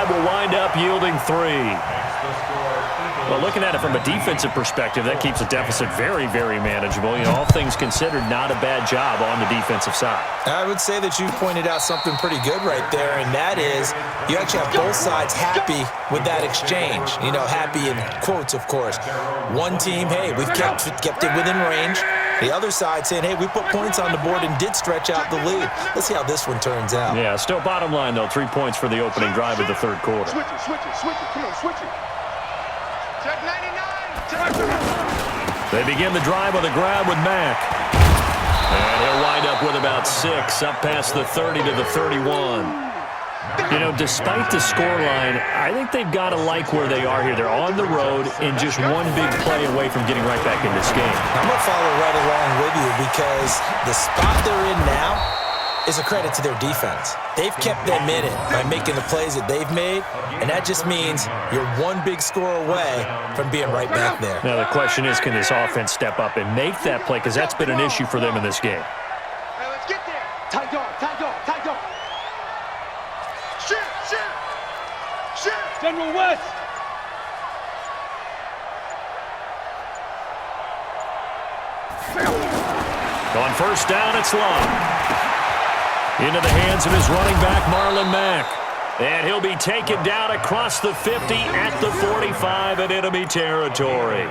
drive will wind up yielding 3. Well, looking at it from a defensive perspective, that keeps the deficit very, very manageable. All things considered, not a bad job on the defensive side. I would say that you pointed out something pretty good right there, and that is you actually have both sides happy with that exchange. Happy in quotes, of course. One team, hey, we've kept it within range. The other side saying, hey, we put points on the board and did stretch out the lead. Let's see how this one turns out. Yeah, still bottom line, though, 3 points for the opening drive of the third quarter. Switch it. Come on, switch it. Check 99. They begin the drive with a grab with Mack. And he'll wind up with about 6, up past the 30 to the 31. Despite the scoreline, I think they've got to like where they are here. They're on the road and just one big play away from getting right back in this game. I'm going to follow right along with you because the spot they're in now is a credit to their defense. They've kept them in it by making the plays that they've made, and that just means you're one big score away from being right back there. Now the question is, can this offense step up and make that play? Because that's been an issue for them in this game. Hey, let's get there. Tight dog. Shoot. General West. On first down, it's Love. Into the hands of his running back, Marlon Mack. And he'll be taken down across the 50 at the 45 in enemy territory.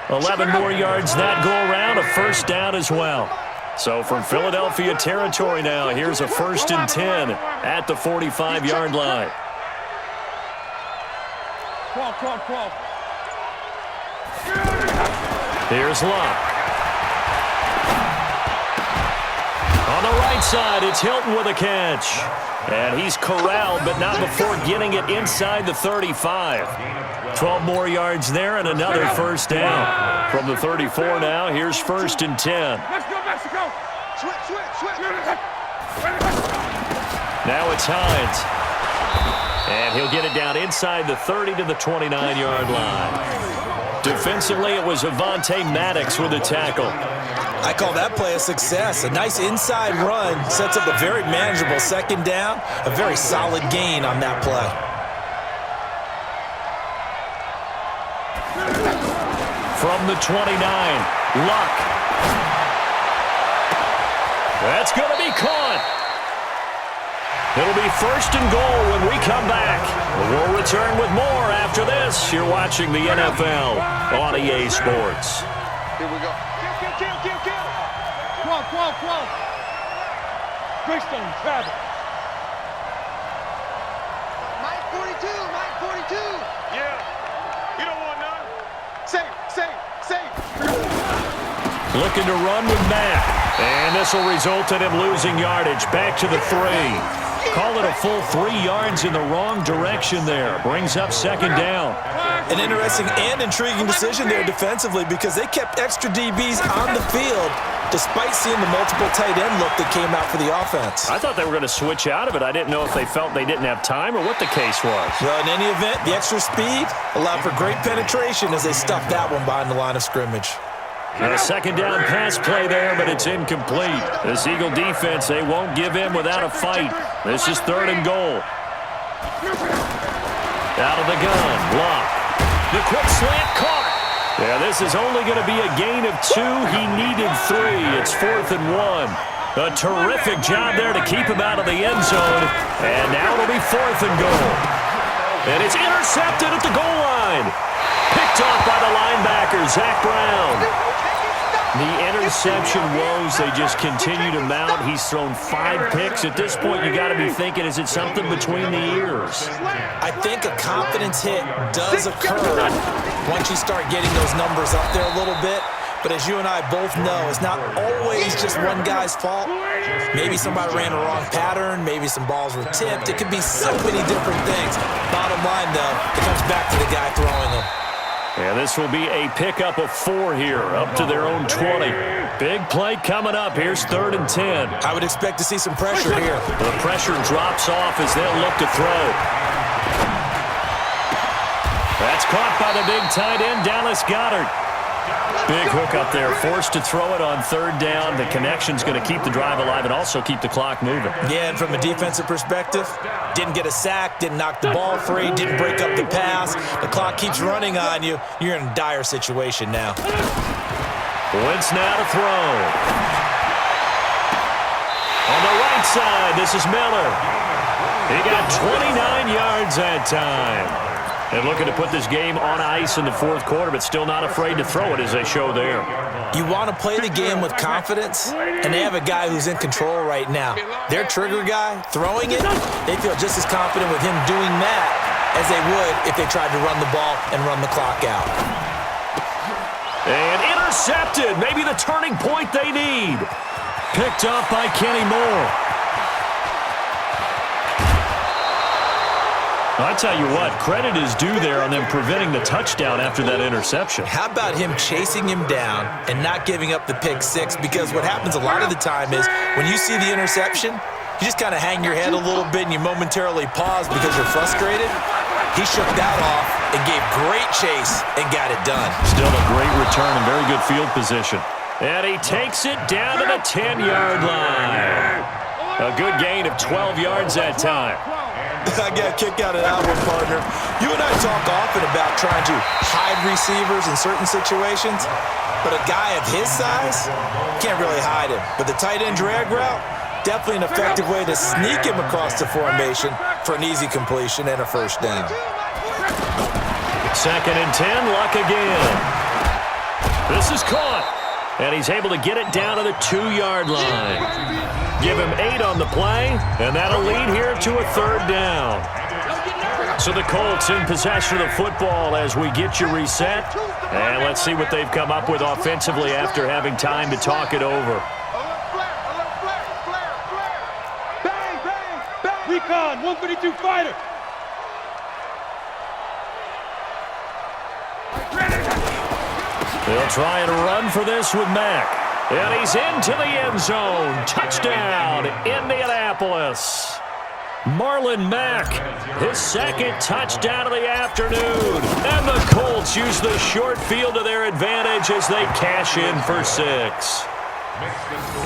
11 more yards that go around, a first down as well. So from Philadelphia territory now, here's a 1st and 10 at the 45-yard line. Crawl. Here's Love. On the right side, it's Hilton with a catch. And he's corralled, but not before getting it inside the 35. 12 more yards there and another first down. From the 34 now, here's 1st and 10. Let's go, Mexico. Switch. Now it's Hines. And he'll get it down inside the 30 to the 29-yard line. Defensively, it was Avonte Maddox with a tackle. I call that play a success. A nice inside run sets up a very manageable second down, a very solid gain on that play. From the 29, Luck. That's going to be caught. It'll be 1st and goal when we come back. We'll return with more after this. You're watching the NFL on EA Sports. Here we go. Kill. Qual. Greystone, travel. Mike 42. Yeah. You don't want none. Save. Looking to run with Mack. And this will result in him losing yardage. Back to the 3. Call it a full 3 yards in the wrong direction there. Brings up 2nd down. An interesting and intriguing decision there defensively because they kept extra DBs on the field despite seeing the multiple tight end look that came out for the offense. I thought they were going to switch out of it. I didn't know if they felt they didn't have time or what the case was. Well, in any event, the extra speed allowed for great penetration as they stuffed that one behind the line of scrimmage. A 2nd down pass play there, but it's incomplete. This Eagle defense, they won't give in without a fight. This is 3rd and goal. Out of the gun, Block. The quick slant caught. Yeah, this is only going to be a gain of 2. He needed 3. It's 4th and 1. A terrific job there to keep him out of the end zone. And now it'll be 4th and goal. And it's intercepted at the goal line. Picked off by the linebacker, Zach Brown. The interception woes, they just continue to mount. He's thrown 5 picks. At this point, you got to be thinking, is it something between the ears? I think a confidence hit does occur once you start getting those numbers up there a little bit. But as you and I both know, it's not always just one guy's fault. Maybe somebody ran a wrong pattern. Maybe some balls were tipped. It could be so many different things. Bottom line, though, it comes back to the guy throwing them. And this will be a pickup of 4 here, up to their own 20. Big play coming up. Here's 3rd and 10. I would expect to see some pressure here. The pressure drops off as they'll look to throw. That's caught by the big tight end, Dallas Goedert. Big hook up there, forced to throw it on third down. The connection's going to keep the drive alive and also keep the clock moving. Yeah, and from a defensive perspective, didn't get a sack, didn't knock the ball free, didn't break up the pass. The clock keeps running on you. You're in a dire situation now. Wentz now to throw. On the right side, this is Miller. He got 29 yards that time. And looking to put this game on ice in the fourth quarter, but still not afraid to throw it as they show there. You want to play the game with confidence, and they have a guy who's in control right now. Their trigger guy, throwing it, they feel just as confident with him doing that as they would if they tried to run the ball and run the clock out. And intercepted, maybe the turning point they need. Picked up by Kenny Moore. I tell you what, credit is due there on them preventing the touchdown after that interception. How about him chasing him down and not giving up the pick six? Because what happens a lot of the time is when you see the interception, you just kind of hang your head a little bit and you momentarily pause because you're frustrated. He shook that off and gave great chase and got it done. Still a great return and very good field position. And he takes it down to the 10-yard line. A good gain of 12 yards that time. I got a kick out of that one, partner. You and I talk often about trying to hide receivers in certain situations, but a guy of his size can't really hide him. But the tight end drag route, definitely an effective way to sneak him across the formation for an easy completion and a first down. 2nd and 10, Luck again. This is caught, and he's able to get it down to the 2-yard line. Give him 8 on the play, and that'll lead here to a 3rd down. So the Colts in possession of the football as we get you reset. And let's see what they've come up with offensively after having time to talk it over. Recon, 152 fighter. They'll try and run for this with Mack. And he's into the end zone. Touchdown, Indianapolis. Marlon Mack, his 2nd touchdown of the afternoon. And the Colts use the short field to their advantage as they cash in for 6.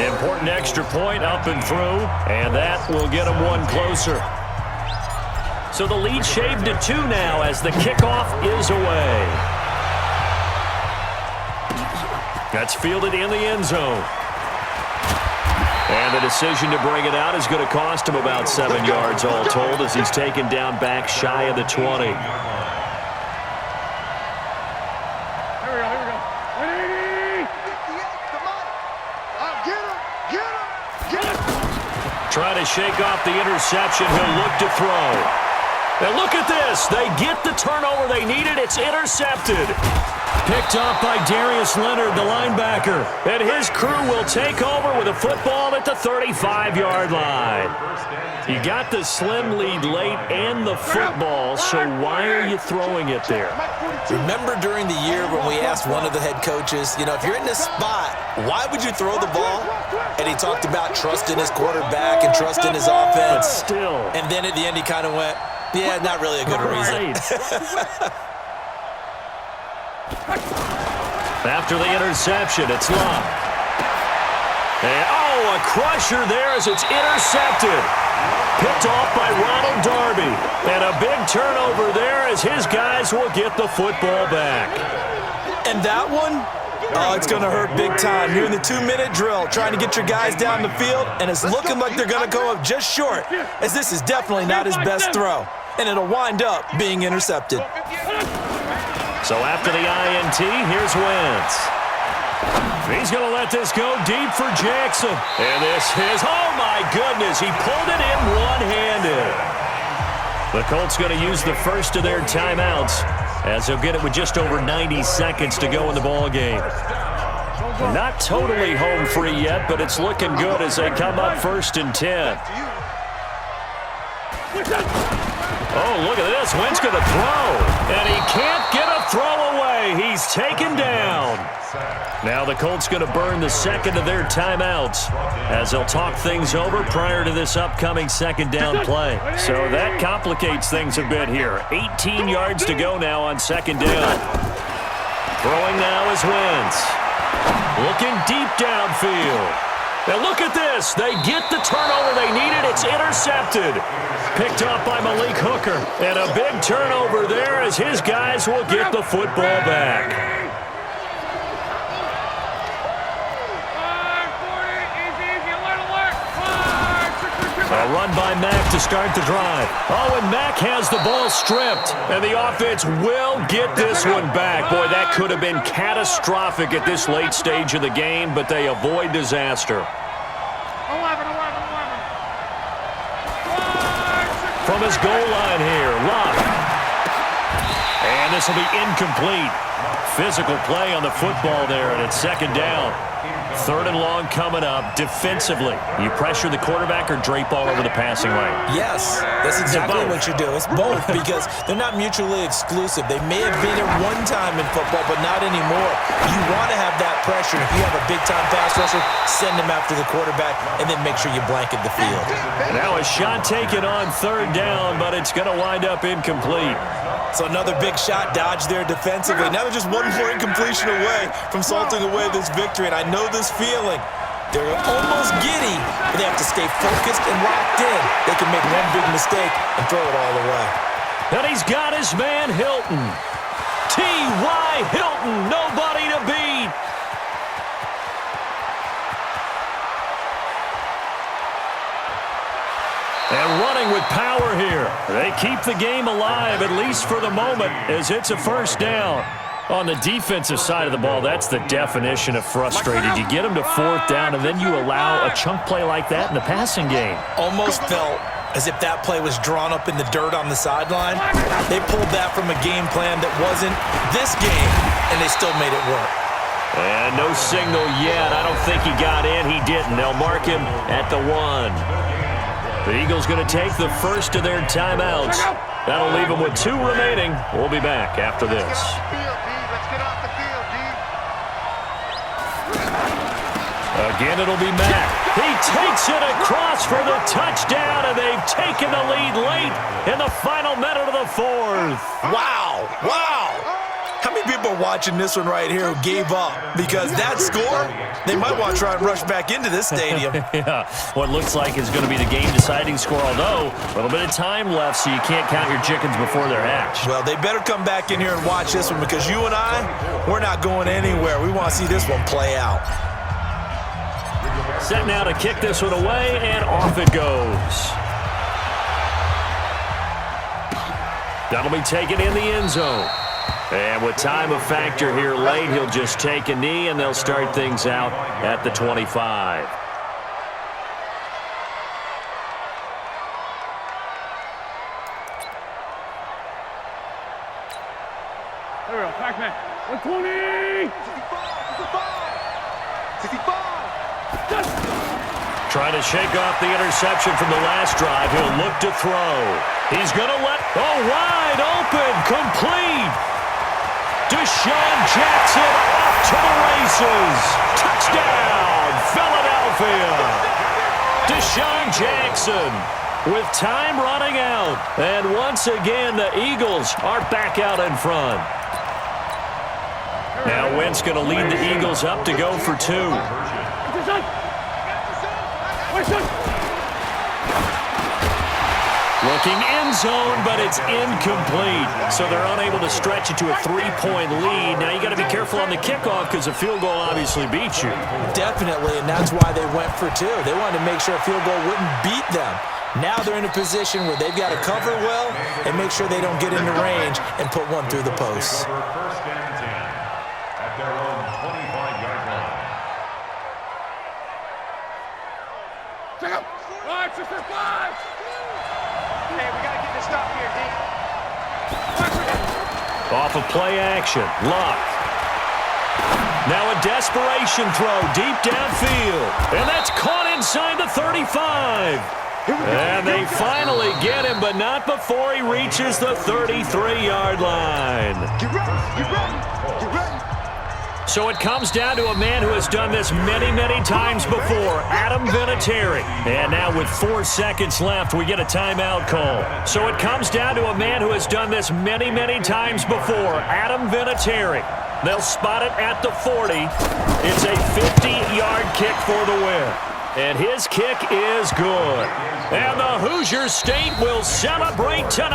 Important extra point up and through, and that will get them one closer. So the lead shaved to 2 now as the kickoff is away. That's fielded in the end zone. And the decision to bring it out is going to cost him about 7 yards all told as he's taken down back shy of the 20. Here we go. 180. Come on. Get him. Trying to shake off the interception. He'll look to throw. And look at this. They get the turnover they needed. It's intercepted. Picked up by Darius Leonard, the linebacker. And his crew will take over with a football at the 35-yard line. You got the slim lead late and the football, so why are you throwing it there? Remember during the year when we asked one of the head coaches, if you're in this spot, why would you throw the ball? And he talked about trust in his quarterback and trust in his offense. But still. And then at the end he kind of went, yeah, not really a good reason. After the interception, it's Luck. And, a crusher there as it's intercepted. Picked off by Ronald Darby. And a big turnover there as his guys will get the football back. And that one, it's going to hurt big time. You're in the 2-minute drill trying to get your guys down the field, and it's looking like they're going to go up just short, as this is definitely not his best throw. And it'll wind up being intercepted. So after the INT, here's Wentz. He's going to let this go deep for Jackson. And this is, oh my goodness, he pulled it in one-handed. The Colts going to use the first of their timeouts as they'll get it with just over 90 seconds to go in the ball game. Not totally home free yet, but it's looking good as they come up 1st and 10. Oh, look at this. Wentz going to throw. And he can't get a throw away. He's taken down. Now the Colts going to burn the 2nd of their timeouts as they'll talk things over prior to this upcoming 2nd down play. So that complicates things a bit here. 18 yards to go now on 2nd down. Throwing now is Wentz. Looking deep downfield. And look at this. They get the turnover they needed. It's intercepted. Picked up by Malik Hooker. And a big turnover there as his guys will get the football back. A run by Mack to start the drive. Oh, and Mack has the ball stripped. And the offense will get this one back. Boy, that could have been catastrophic at this late stage of the game, but they avoid disaster. 11. From his goal line here, Locke. And this will be incomplete. Physical play on the football there, and it's second down. Third and long coming up. Defensively, you pressure the quarterback or drape all over the passing lane? Yes, that's exactly what you do. It's both because they're not mutually exclusive. They may have been at one time in football, but not anymore. You want to have that pressure. If you have a big-time pass rusher, send him after the quarterback, and then make sure you blanket the field. Now a shot taken on third down, but it's going to wind up incomplete. So another big shot dodged there defensively. Now they're just one more incompletion away from salting away this victory, and I know this feeling. They're almost giddy, but they have to stay focused and locked in. They can make one big mistake and throw it all away. And he's got his man Hilton. T.Y. Hilton, nobody to beat. And running with power here. They keep the game alive, at least for the moment, as it's a first down. On the defensive side of the ball, that's the definition of frustrated. You get them to fourth down, and then you allow a chunk play like that in the passing game. Almost felt as if that play was drawn up in the dirt on the sideline. They pulled that from a game plan that wasn't this game, and they still made it work. And no signal yet. I don't think he got in. He didn't. They'll mark him at the 1. The Eagles going to take the first of their timeouts. That'll leave them with 2 remaining. We'll be back after this. Again, it'll be Mack. He takes it across for the touchdown, and they've taken the lead late in the final minute of the 4th. Wow. Wow. How many people are watching this one right here who gave up? Because that score, they might want to try and rush back into this stadium. Yeah, what looks like is going to be the game-deciding score, although a little bit of time left, so you can't count your chickens before they're hatched. Well, they better come back in here and watch this one because you and I, we're not going anywhere. We want to see this one play out. Set now to kick this one away, and off it goes. That'll be taken in the end zone. And with time a factor here late, he'll just take a knee, and they'll start things out at the 25. There we go. Pac-Man. 120. 65. Trying to shake off the interception from the last drive. He'll look to throw. He's going to wide open, complete. Deshaun Jackson off to the races. Touchdown, Philadelphia. Deshaun Jackson with time running out. And once again, the Eagles are back out in front. Now Wentz going to lead the Eagles up to go for 2. Looking end zone, but it's incomplete. So they're unable to stretch it to a 3-point lead. Now you got to be careful on the kickoff because a field goal obviously beats you. Definitely, and that's why they went for 2. They wanted to make sure a field goal wouldn't beat them. Now they're in a position where they've got to cover well and make sure they don't get into range and put one through the posts. Off of play action, Luck. Now a desperation throw deep downfield. And that's caught inside the 35. And they finally get him, but not before he reaches the 33-yard line. Get ready. Get ready. Get ready. So it comes down to a man who has done this many, many times before, Adam Vinatieri. And now with 4 seconds left, we get a timeout call. So it comes down to a man who has done this many, many times before, Adam Vinatieri. They'll spot it at the 40. It's a 50-yard kick for the win. And his kick is good. And the Hoosier State will celebrate tonight.